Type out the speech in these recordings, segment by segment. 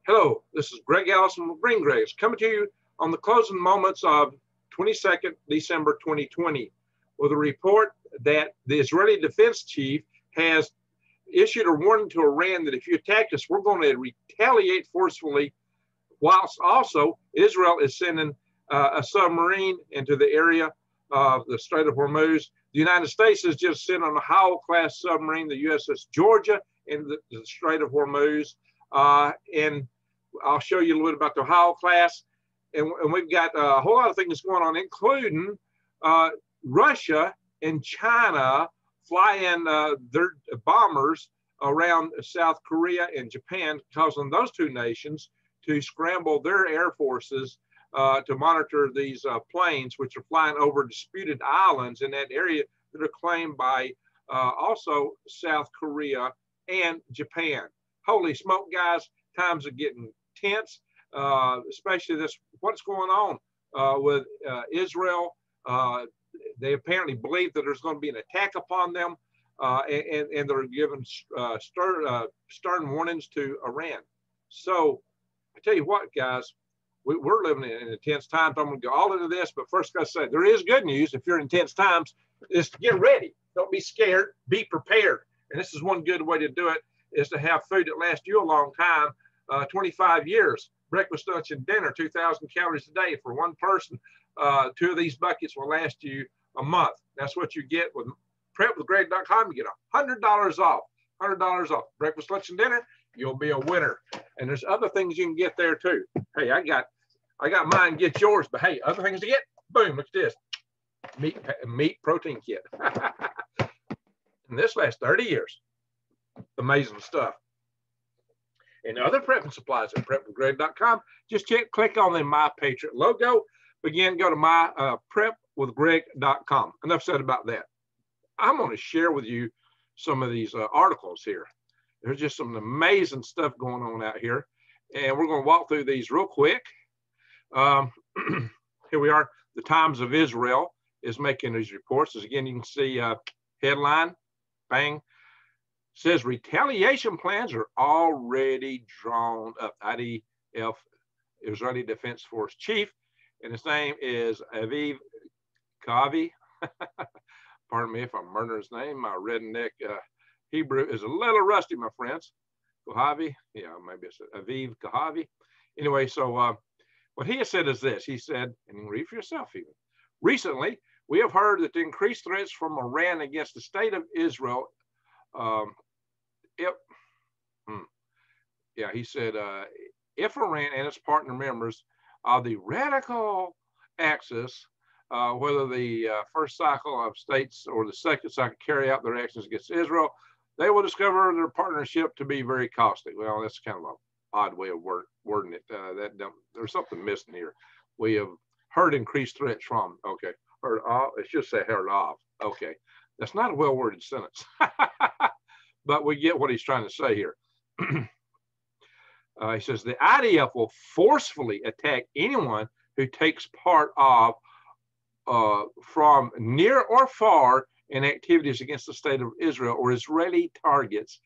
Hello, this is Greg Allison with Green Graves coming to you on the closing moments of 22nd December 2020 with a report that the Israeli defense chief has issued a warning to Iran that if you attack us, we're going to retaliate forcefully, whilst also Israel is sending a submarine into the area of the Strait of Hormuz. The United States has just sent on a Howell-class submarine, the USS Georgia, in the Strait of Hormuz. And I'll show you a little bit about the Howell class. And we've got a whole lot of things going on, including Russia and China flying their bombers around South Korea and Japan, causing those two nations to scramble their air forces to monitor these planes, which are flying over disputed islands in that area that are claimed by also South Korea and Japan. Holy smoke, guys, times are getting tense, especially what's going on with Israel. They apparently believe that there's going to be an attack upon them, and they're giving stern warnings to Iran. So I tell you what, guys, we're living in intense times. I'm going to go all into this, but first I say there is good news. If you're in intense times, is to get ready. Don't be scared. Be prepared. And this is one good way to do it, is to have food that lasts you a long time, 25 years. Breakfast, lunch, and dinner, 2,000 calories a day for one person. 2 of these buckets will last you a month. That's what you get with prepwithgreg.com. You get $100 off. $100 off. Breakfast, lunch, and dinner. You'll be a winner. And there's other things you can get there too. Hey, I got mine. Get yours. But hey, other things to get. Boom! Look at this. Meat protein kit. And this lasts 30 years. Amazing stuff. And other prepping supplies at prepwithgreg.com. Just click on the My Patriot logo. Again, go to my prepwithgreg.com. Enough said about that. I'm going to share with you some of these articles here. There's just some amazing stuff going on out here. And we're going to walk through these real quick. Here we are. The Times of Israel is making these reports. As again, you can see headline, bang. Says retaliation plans are already drawn up. IDF, Israeli Defense Force Chief, and his name is Aviv Kavi. Pardon me if I'm murdering his name. My redneck Hebrew is a little rusty, my friends. Kahavi, yeah, maybe it's Aviv Kahavi. Anyway, so what he has said is this. He said, and you can read for yourself even. Recently, we have heard that the increased threats from Iran against the state of Israel. He said, if Iran and its partner members of the radical axis, whether the first cycle of states or the second cycle carry out their actions against Israel, they will discover their partnership to be very costly. Well, that's kind of an odd way of wording it. There's something missing here. We have heard increased threats from, okay, heard of, it should say heard of, okay. That's not a well-worded sentence, but we get what he's trying to say here. He says the IDF will forcefully attack anyone who takes part of from near or far in activities against the state of Israel or Israeli targets.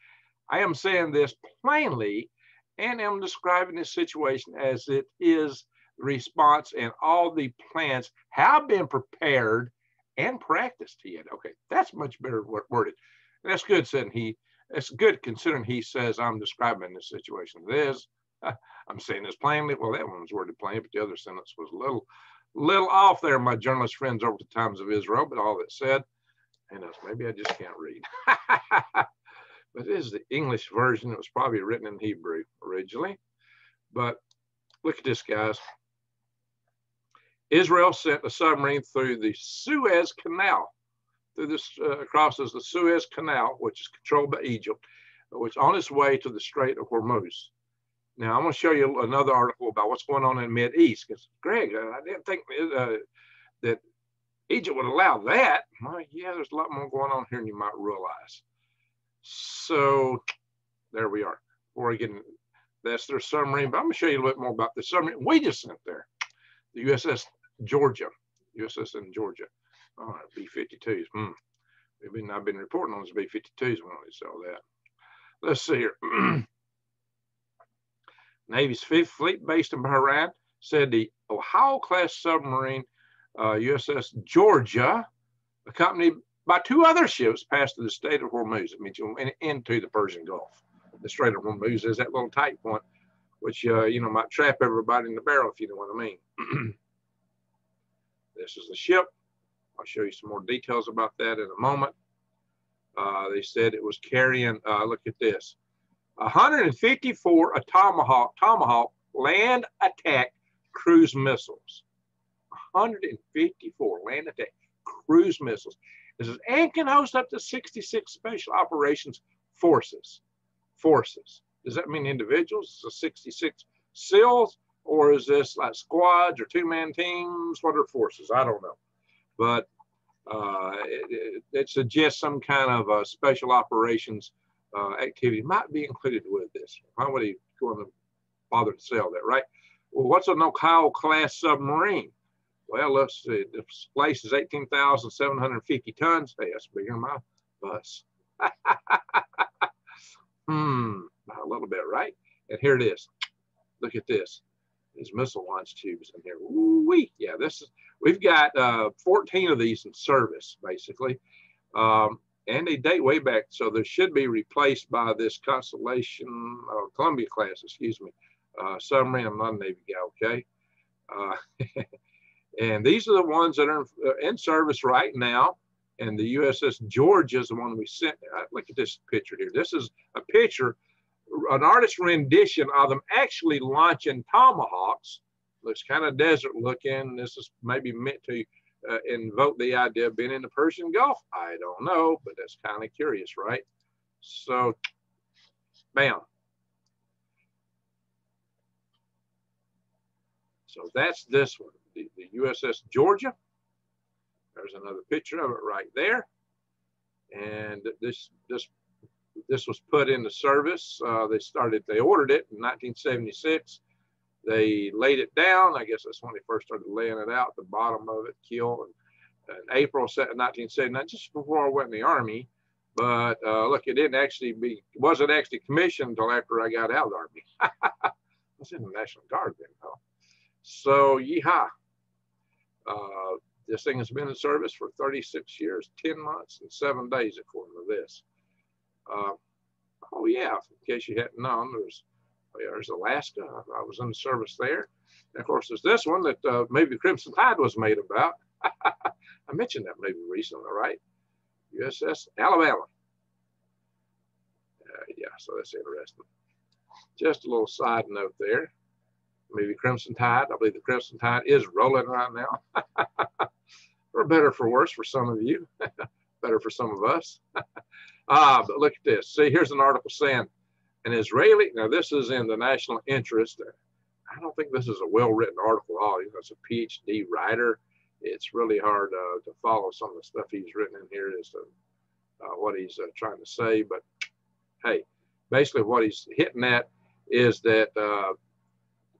I am saying this plainly and am describing this situation as it is the response, and all the plans have been prepared and practiced. He had, okay, that's much better worded. That's good, said he. It's good considering he says I'm describing this situation. This, I'm saying this plainly. Well, that one was worded plainly, but the other sentence was a little off there, my journalist friends over at the Times of Israel, but all that said, and maybe I just can't read. But this is the English version. It was probably written in Hebrew originally. But look at this, guys. Israel sent a submarine through the Suez Canal. Crosses the Suez Canal, which is controlled by Egypt, which on its way to the Strait of Hormuz. Now, I'm going to show you another article about what's going on in the Mideast. Because, Greg, I didn't think that Egypt would allow that. Well, yeah, there's a lot more going on here than you might realize. So, there we are. Before I get in, that's their submarine. But I'm going to show you a little bit more about the submarine we just sent there. The USS Georgia. USS in Georgia. All right, B-52s. I've been reporting on those B-52s when I saw that. Let's see here. Navy's Fifth Fleet, based in Bahrain, said the Ohio-class submarine USS Georgia, accompanied by 2 other ships, passed through the Strait of Hormuz. It means you went into the Persian Gulf. The Strait of Hormuz is that little tight point, which might trap everybody in the barrel, if you know what I mean. This is the ship. I'll show you some more details about that in a moment. They said it was carrying, look at this, 154 Tomahawk land attack cruise missiles. 154 land attack cruise missiles. This is, and can host up to 66 special operations forces. Does that mean individuals? Is it 66 SEALs, or is this like squads or 2-man teams? What are forces? I don't know. But it suggests some kind of special operations activity might be included with this. Why would he go and bother to sell that, right? Well, what's an Ohio-class submarine? Well, let's see. This place is 18,750 tons. Hey, that's bigger than my bus. A little bit, right? And here it is. Look at this. These missile launch tubes in here. Ooh-wee. Yeah, we've got 14 of these in service, basically. And they date way back, so they should be replaced by this Constellation, or Columbia class, excuse me, submarine. I'm not a Navy guy, okay? And these are the ones that are in service right now. And the USS Georgia is the one we sent. Look at this picture here. This is a picture, an artist's rendition of them actually launching Tomahawks. Looks kind of desert looking. This is maybe meant to invoke the idea of being in the Persian Gulf. I don't know, but that's kind of curious, right? So, bam. So that's this one, the USS Georgia. There's another picture of it right there. And this was put into service. They ordered it in 1976. They laid it down. I guess that's when they first started laying it out, the bottom of it, keel, in April 1979, just before I went in the Army. But look, wasn't actually commissioned until after I got out of the Army. I was in the National Guard then, though. So, yeehaw. This thing has been in service for 36 years, 10 months, and 7 days, according to this. Oh, yeah, in case you hadn't known, there's Alaska. I was in the service there. And of course, there's this one that maybe Crimson Tide was made about. I mentioned that maybe recently, right? USS Alabama. Yeah, so that's interesting. Just a little side note there. Maybe Crimson Tide. I believe the Crimson Tide is rolling right now. For better or for worse for some of you. Better for some of us. But look at this. See, here's an article saying an Israeli, now this is in the national interest. I don't think this is a well-written article at all. It's a PhD writer. It's really hard to follow some of the stuff he's written in here as to what he's trying to say. But hey, basically what he's hitting at is that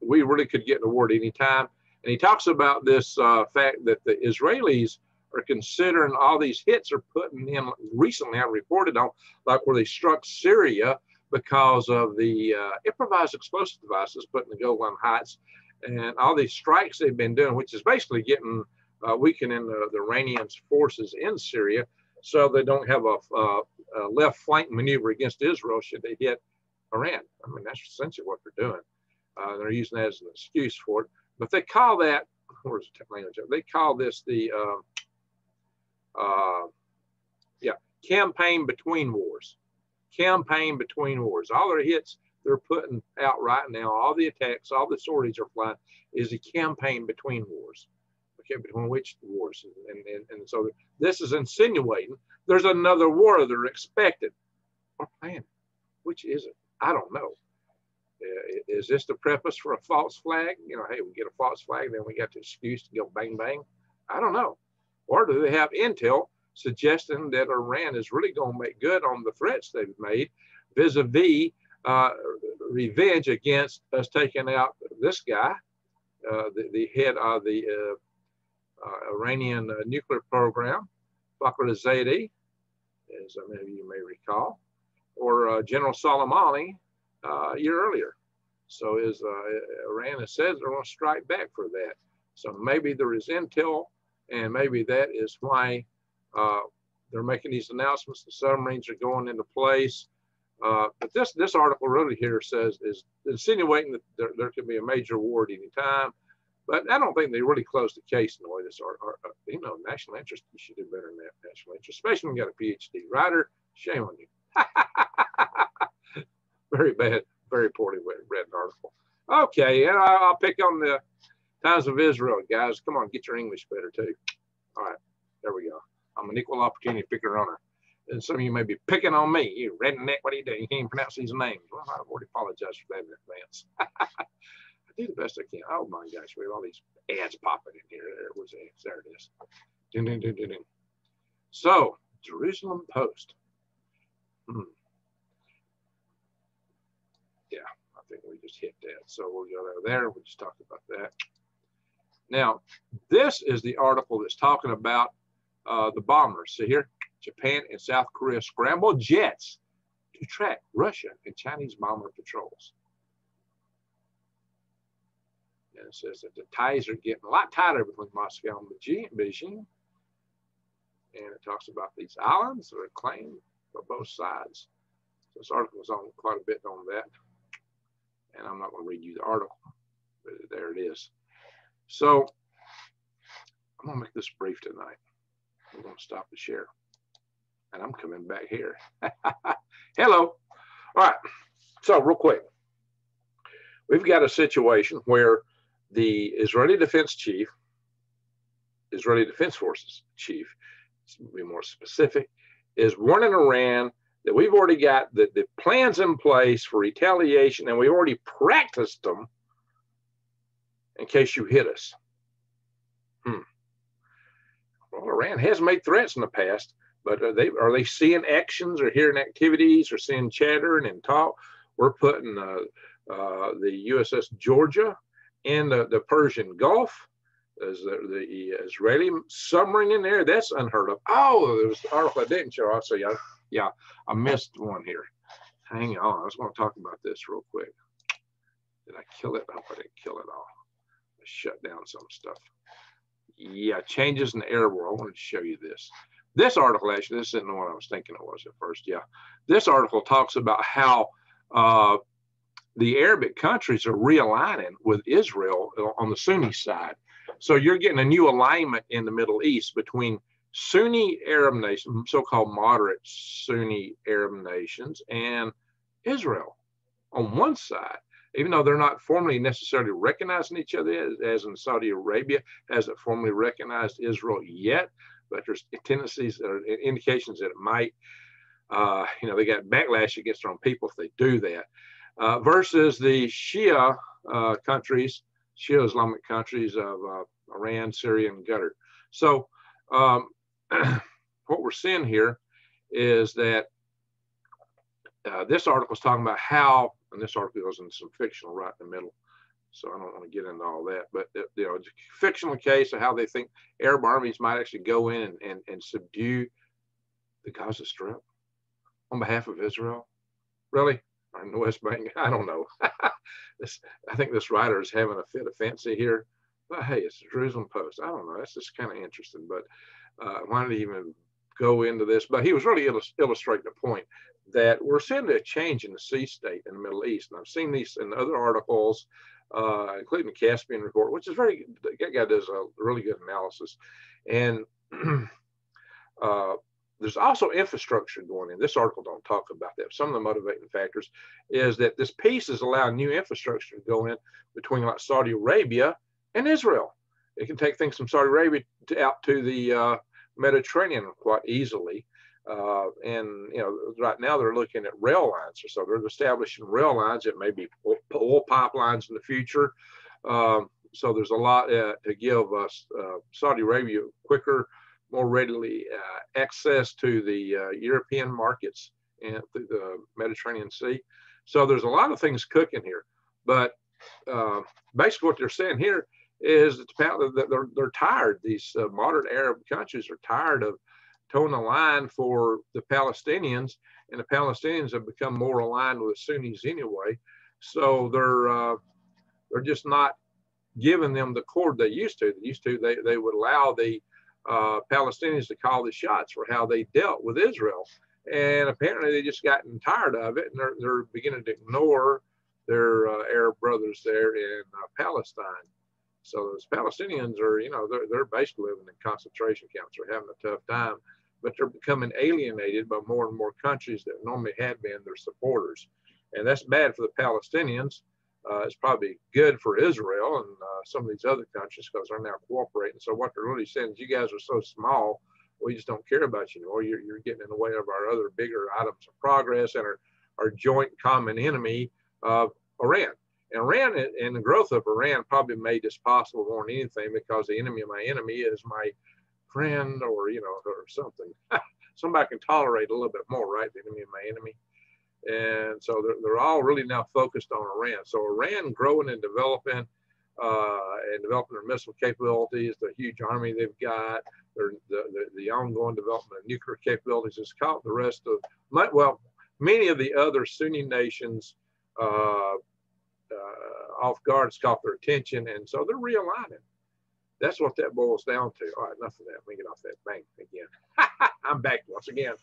we really could get an award anytime. And he talks about this fact that the Israelis are considering all these hits are putting in recently, I reported on, like where they struck Syria because of the improvised explosive devices put in the Golan Heights and all these strikes they've been doing, which is basically getting weakening the Iranians' forces in Syria so they don't have a left flank maneuver against Israel should they hit Iran. I mean, that's essentially what they're doing. They're using that as an excuse for it. But they call that, where's the language? They call this the campaign between wars. Campaign between wars. All their hits they're putting out right now, all the attacks, all the sorties are flying, is a campaign between wars. Okay, between which wars? And so this is insinuating there's another war they're expected or planning. Which is it? I don't know. Is this the preface for a false flag? You know, hey, we get a false flag, then we got the excuse to go bang, bang. I don't know. Or do they have intel suggesting that Iran is really going to make good on the threats they've made vis-a-vis revenge against us taking out this guy, the head of the Iranian nuclear program, Fakhrizadeh, as many of you may recall, or General Soleimani a year earlier. So Iran says they're going to strike back for that. So maybe there is intel, and maybe that is why they're making these announcements. The submarines are going into place. But this article really here says is insinuating that there could be a major war at any time. But I don't think they really closed the case in the way this you know, national interest. You should do better than that, national interest, especially when you got a PhD. Ryder, shame on you. Very bad, very poorly read article. Okay, and I'll pick on the Times of Israel, guys. Come on, get your English better too. All right, there we go. I'm an equal opportunity picker runner. And some of you may be picking on me. You redneck, what do you do? You can't pronounce these names. Well, I've already apologized for that in advance. I do the best I can. Oh my gosh, we have all these ads popping in here. Where's the ads? There it is. Ding, ding, ding, ding, ding. So, Jerusalem Post. Yeah, I think we just hit that. So we'll go there. We just talked about that. Now, this is the article that's talking about the bombers. See here? Japan and South Korea scramble jets to track Russia and Chinese bomber patrols. And it says that the ties are getting a lot tighter between Moscow and Beijing. And it talks about these islands that are claimed by both sides. So this article is on quite a bit on that. And I'm not going to read you the article, but there it is. So I'm going to make this brief tonight. I'm going to stop the share. And I'm coming back here. Hello. All right. So real quick, we've got a situation where the Israeli Defense Forces chief, to be more specific, is warning Iran that we've already got the plans in place for retaliation, and we already practiced them in case you hit us. Well, Iran has made threats in the past, but are they seeing actions or hearing activities or seeing chatter and talk? We're putting the USS Georgia in the Persian Gulf. There's the Israeli submarine in there. That's unheard of. Oh, there was an article I didn't show. I'll say, yeah, I missed one here. Hang on. I just want to talk about this real quick. Did I kill it? I hope I didn't kill it all. I shut down some stuff. Yeah, changes in the Arab world. I wanted to show you this. This article, actually, this isn't the one I was thinking it was at first. Yeah. This article talks about how the Arabic countries are realigning with Israel on the Sunni side. So you're getting a new alignment in the Middle East between Sunni Arab nations, so-called moderate Sunni Arab nations, and Israel on one side. Even though they're not formally necessarily recognizing each other, as in Saudi Arabia hasn't formally recognized Israel yet, but there's tendencies or indications that it might, they got backlash against their own people if they do that, versus the Shia countries, Shia Islamic countries of Iran, Syria, and Qatar. So what we're seeing here is that this article is talking about how, and this article goes into some fictional right in the middle, so I don't want to get into all that, but it's a fictional case of how they think Arab armies might actually go in and subdue the Gaza Strip on behalf of Israel. Really? Or in the West Bank? I don't know. I think this writer is having a fit of fancy here, but hey, it's the Jerusalem Post. I don't know. That's just kind of interesting, but why did he even go into this? But he was really illustrating the point that we're seeing a change in the sea state in the Middle East. And I've seen these in other articles, including the Caspian report, which is that guy does a really good analysis. And there's also infrastructure going in. This article don't talk about that. Some of the motivating factors is that this peace is allowing new infrastructure to go in between like Saudi Arabia and Israel. It can take things from Saudi Arabia out to the Mediterranean quite easily. And right now they're looking at rail lines, so they're establishing rail lines. It may be oil pipelines in the future. So there's a lot to give us Saudi Arabia quicker, more readily access to the European markets and through the Mediterranean Sea. So there's a lot of things cooking here. But basically what they're saying here is that they're tired. These modern Arab countries are tired of towing the line for the Palestinians, and the Palestinians have become more aligned with the Sunnis anyway. So they're just not giving them the cord they used to. They would allow the Palestinians to call the shots for how they dealt with Israel. And apparently they just gotten tired of it, and they're beginning to ignore their Arab brothers there in Palestine. So those Palestinians are, they're basically living in concentration camps. They're having a tough time, but they're becoming alienated by more and more countries that normally had been their supporters. And that's bad for the Palestinians. It's probably good for Israel and some of these other countries because they're now cooperating. So what they're really saying is, you guys are so small, we just don't care about you anymore. You're getting in the way of our other bigger items of progress and our joint common enemy of Iran. And Iran and the growth of Iran probably made this possible more than anything, because the enemy of my enemy is my friend, or or something. Somebody can tolerate a little bit more, right? The enemy of my enemy. And so they're all really now focused on Iran. So Iran growing and developing their missile capabilities, the huge army they've got, the ongoing development of nuclear capabilities has caught the rest of, many of the other Sunni nations off guard. It's caught their attention, and so they're realigning. That's what that boils down to. All right, enough of that. Let me get off that bank again. I'm back once again.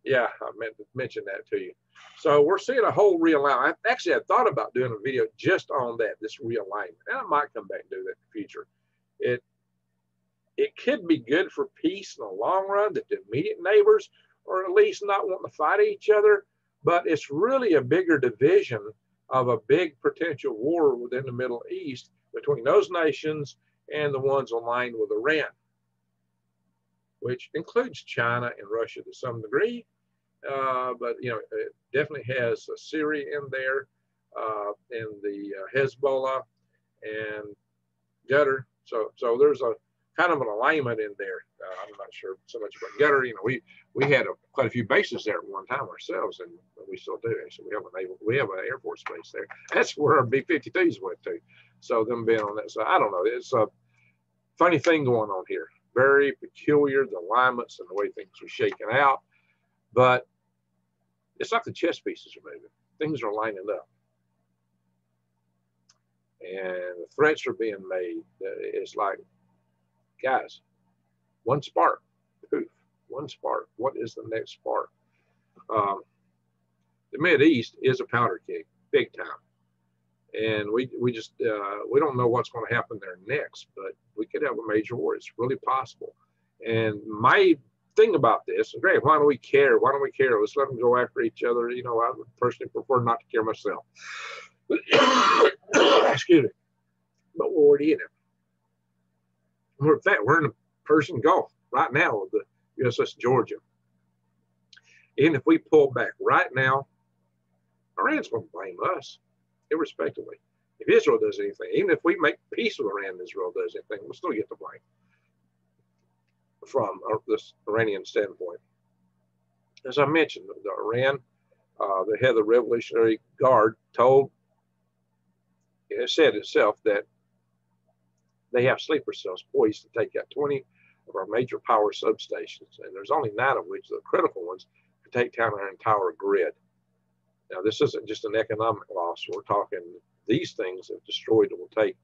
Yeah, I meant to mention that to you. So we're seeing a whole realignment. Actually, I thought about doing a video just on that, this realignment. And I might come back and do that in the future. It could be good for peace in the long run, that the immediate neighbors are at least not wanting to fight each other. But it's really a bigger division of a big potential war within the Middle East between those nations and the ones aligned with Iran, which includes China and Russia to some degree. But it definitely has Syria in there, and the Hezbollah and Qatar. So there's a kind of an alignment in there. I'm not sure so much about Qatar. We had quite a few bases there at one time ourselves, and we still do. Actually, we have an Air Force base there. That's where our B-52s went to. So them being on that side, I don't know. It's a funny thing going on here. Very peculiar, the alignments and the way things are shaking out. But it's like the chess pieces are moving. Things are lining up. And the threats are being made. It's like, guys, one spark. Poof, one spark. What is the next spark? The Mideast is a powder keg, big time. And we don't know what's going to happen there next, but we could have a major war. It's really possible. And my thing about this is, great, why do we care? Why don't we care? Let's let them go after each other. I would personally prefer not to care myself. Excuse me. But we're already in it. In fact, we're in the Persian Gulf right now with the USS Georgia. And if we pull back right now, Iran's going to blame us, irrespectively. If Israel does anything, even if we make peace with Iran and Israel does anything, we'll still get the blame from this Iranian standpoint. As I mentioned, the Iran, the head of the Revolutionary Guard it said itself that they have sleeper cells poised to take out 20 of our major power substations, and there's only 9 of which, the critical ones, can take down our entire grid. Now, this isn't just an economic loss. We're talking these things have destroyed that will take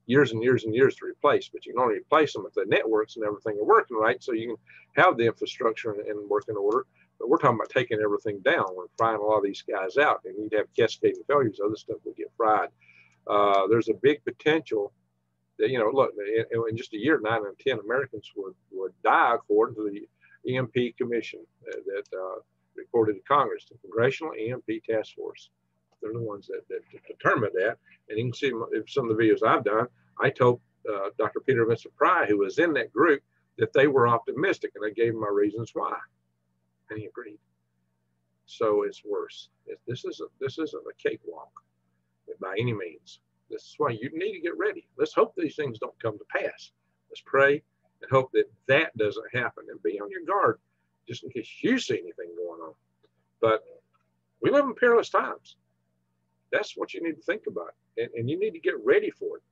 years and years and years to replace, but you can only replace them if the networks and everything are working right, so you can have the infrastructure in working order. But we're talking about taking everything down. We're frying a lot of these guys out, and you'd have cascading failures. Other stuff will get fried. There's a big potential that, look, in just a year, 9 out of 10 Americans would die, according to the EMP Commission that reported to Congress, the Congressional EMP Task Force. They're the ones that determined that. And you can see in some of the videos I've done, I told Dr. Peter Vincent Pry, who was in that group, that they were optimistic, and I gave him my reasons why, and he agreed. So it's worse. This isn't a cakewalk by any means. This is why you need to get ready. Let's hope these things don't come to pass. Let's pray and hope that doesn't happen, and be on your guard just in case you see anything going on. But we live in perilous times. That's what you need to think about, and you need to get ready for it.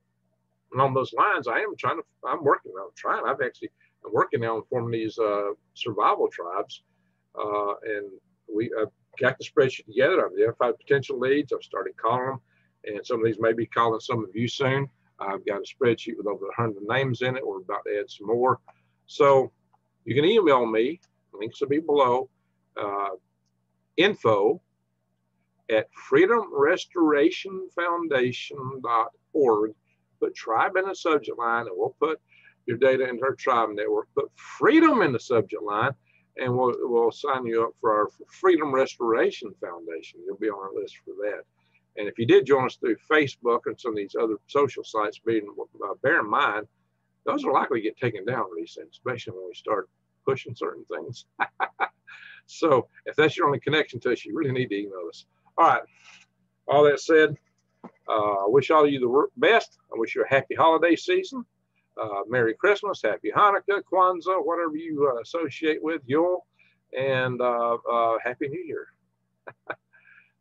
And on those lines, I'm working now on forming these survival tribes, and I've got the spreadsheet together. I've identified potential leads. I've started calling them, And some of these may be calling some of you soon. I've got a spreadsheet with over 100 names in it. We're about to add some more. So you can email me. Links will be below. info@freedomrestorationfoundation.org. Put tribe in the subject line, and we'll put your data into our tribe network. Put freedom in the subject line, and we'll sign you up for our Freedom Restoration Foundation. You'll be on our list for that. And if you did join us through Facebook and some of these other social sites, bear in mind, those are likely to get taken down really soon, especially when we start pushing certain things. So if that's your only connection to us, you really need to email us. All right. All that said, I wish all of you the best. I wish you a happy holiday season. Merry Christmas, Happy Hanukkah, Kwanzaa, whatever you associate with, Yule, and Happy New Year.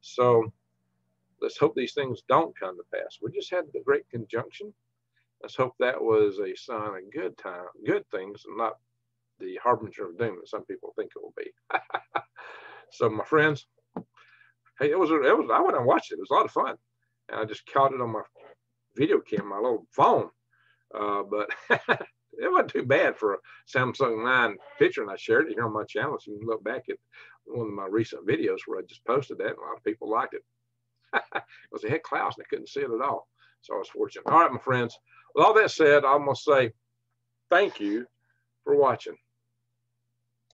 So let's hope these things don't come to pass. We just had the Great Conjunction. Let's hope that was a sign of good things, and not the harbinger of doom that some people think it will be. So my friends, hey, I went and watched it. It was a lot of fun. And I just caught it on my video camera, my little phone. But it wasn't too bad for a Samsung 9 picture, and I shared it here on my channel. So you can look back at one of my recent videos where I just posted that, and a lot of people liked it. It was a heck clouds, and I couldn't see it at all. So I was fortunate. All right, my friends. With all that said, I'm going to say thank you for watching.